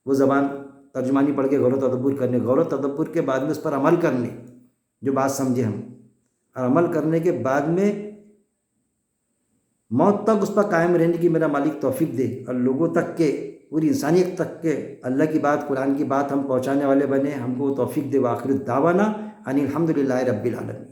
وہ زبان ترجمانی پڑھ کے غور و تدبر کرنے، غور و تدبر کے بعد میں اس پر عمل کرنے، جو بات سمجھے ہم، اور عمل کرنے کے بعد میں موت تک اس پر قائم رہنے کی میرا مالک توفیق دے، اور لوگوں تک کے، پوری انسانیت تک کے اللہ کی بات، قرآن کی بات ہم پہنچانے والے بنے، ہم کو توفیق دے۔ وآخر دعوانا ان الحمد للہ رب العالمین۔